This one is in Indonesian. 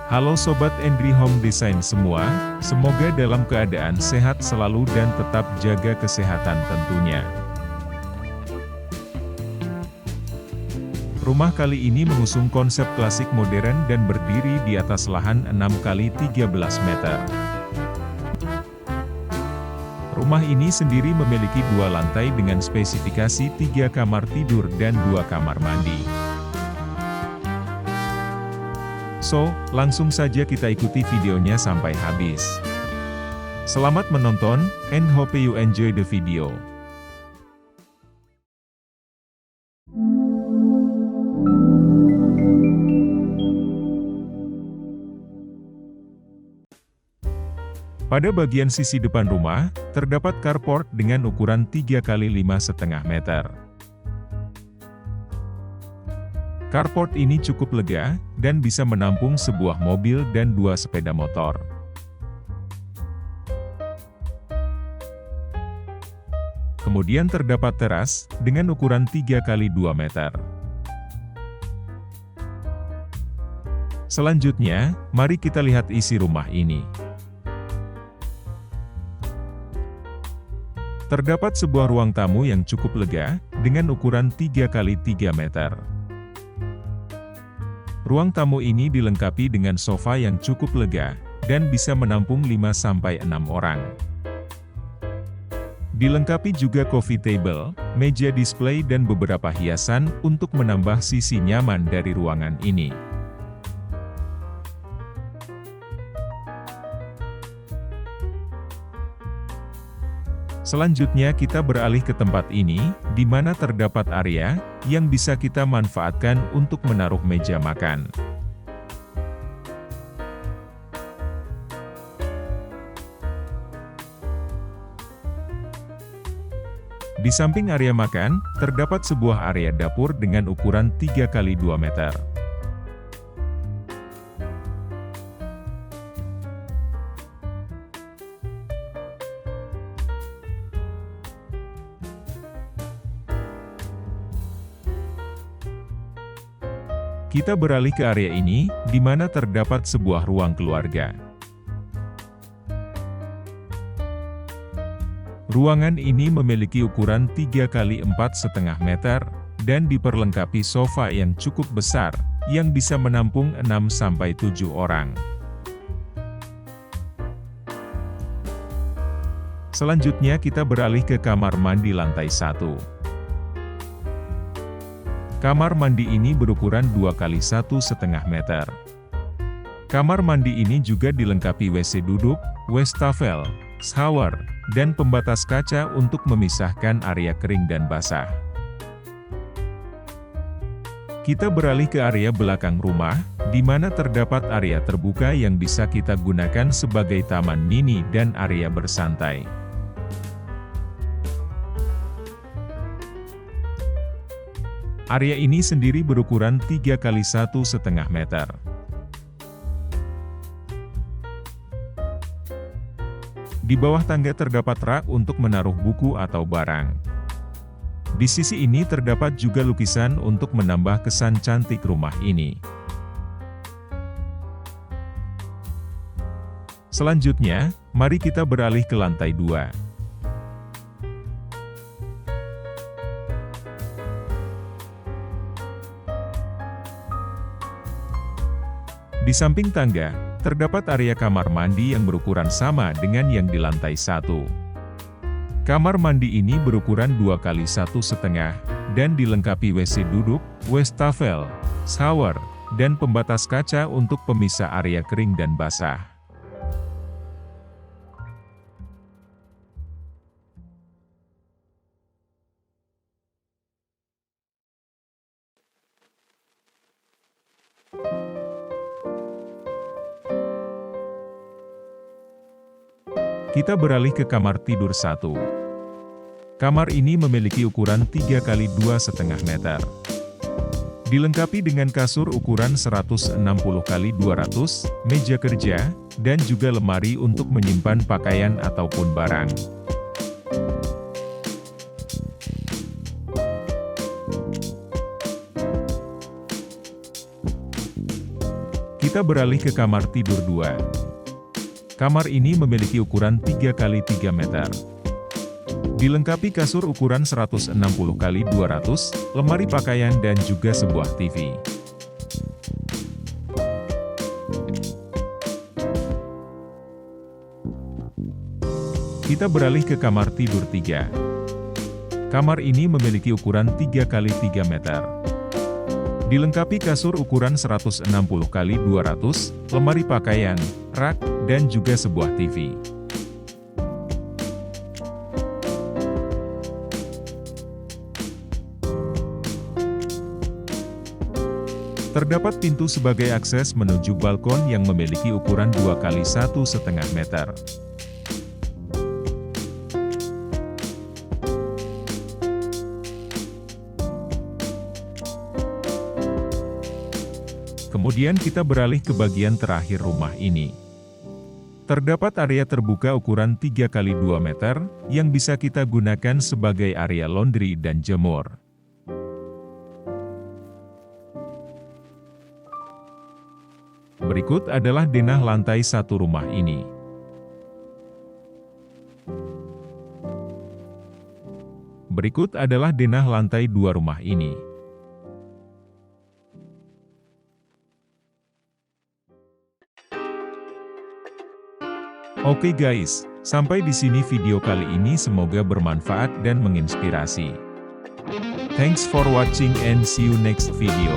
Halo Sobat Andri Home Design semua, semoga dalam keadaan sehat selalu dan tetap jaga kesehatan tentunya. Rumah kali ini mengusung konsep klasik modern dan berdiri di atas lahan 6x13 meter. Rumah ini sendiri memiliki 2 lantai dengan spesifikasi 3 kamar tidur dan 2 kamar mandi. So, langsung saja kita ikuti videonya sampai habis. Selamat menonton, and hope you enjoy the video. Pada bagian sisi depan rumah, terdapat carport dengan ukuran 3x5,5 meter. Carport ini cukup lega, dan bisa menampung sebuah mobil dan 2 sepeda motor. Kemudian terdapat teras, dengan ukuran 3x2 meter. Selanjutnya, mari kita lihat isi rumah ini. Terdapat sebuah ruang tamu yang cukup lega, dengan ukuran 3x3 meter. Ruang tamu ini dilengkapi dengan sofa yang cukup lega, dan bisa menampung 5-6 orang. Dilengkapi juga coffee table, meja display dan beberapa hiasan untuk menambah sisi nyaman dari ruangan ini. Selanjutnya kita beralih ke tempat ini, di mana terdapat area yang bisa kita manfaatkan untuk menaruh meja makan. Di samping area makan, terdapat sebuah area dapur dengan ukuran 3x2 meter. Kita beralih ke area ini, di mana terdapat sebuah ruang keluarga. Ruangan ini memiliki ukuran 3x4,5 meter, dan diperlengkapi sofa yang cukup besar, yang bisa menampung 6-7 orang. Selanjutnya kita beralih ke kamar mandi lantai 1. Kamar mandi ini berukuran 2x1,5 meter. Kamar mandi ini juga dilengkapi WC duduk, wastafel, shower, dan pembatas kaca untuk memisahkan area kering dan basah. Kita beralih ke area belakang rumah, di mana terdapat area terbuka yang bisa kita gunakan sebagai taman mini dan area bersantai. Area ini sendiri berukuran 3x1,5 meter. Di bawah tangga terdapat rak untuk menaruh buku atau barang. Di sisi ini terdapat juga lukisan untuk menambah kesan cantik rumah ini. Selanjutnya, mari kita beralih ke lantai 2. Di samping tangga, terdapat area kamar mandi yang berukuran sama dengan yang di lantai 1. Kamar mandi ini berukuran 2x1,5, dan dilengkapi WC duduk, wastafel, shower, dan pembatas kaca untuk pemisah area kering dan basah. Kita beralih ke kamar tidur 1. Kamar ini memiliki ukuran 3x2,5 meter. Dilengkapi dengan kasur ukuran 160x200, meja kerja, dan juga lemari untuk menyimpan pakaian ataupun barang. Kita beralih ke kamar tidur 2. Kamar ini memiliki ukuran 3 x 3 meter. Dilengkapi kasur ukuran 160 x 200, lemari pakaian dan juga sebuah TV. Kita beralih ke kamar tidur 3. Kamar ini memiliki ukuran 3 x 3 meter. Dilengkapi kasur ukuran 160 x 200, lemari pakaian, rak, dan juga sebuah TV. Terdapat pintu sebagai akses menuju balkon yang memiliki ukuran 2 x 1,5 meter. Kemudian kita beralih ke bagian terakhir rumah ini. Terdapat area terbuka ukuran 3 x 2 meter, yang bisa kita gunakan sebagai area laundry dan jemur. Berikut adalah denah lantai 1 rumah ini. Berikut adalah denah lantai 2 rumah ini. Oke guys, sampai di sini video kali ini, semoga bermanfaat dan menginspirasi. Thanks for watching and see you next video.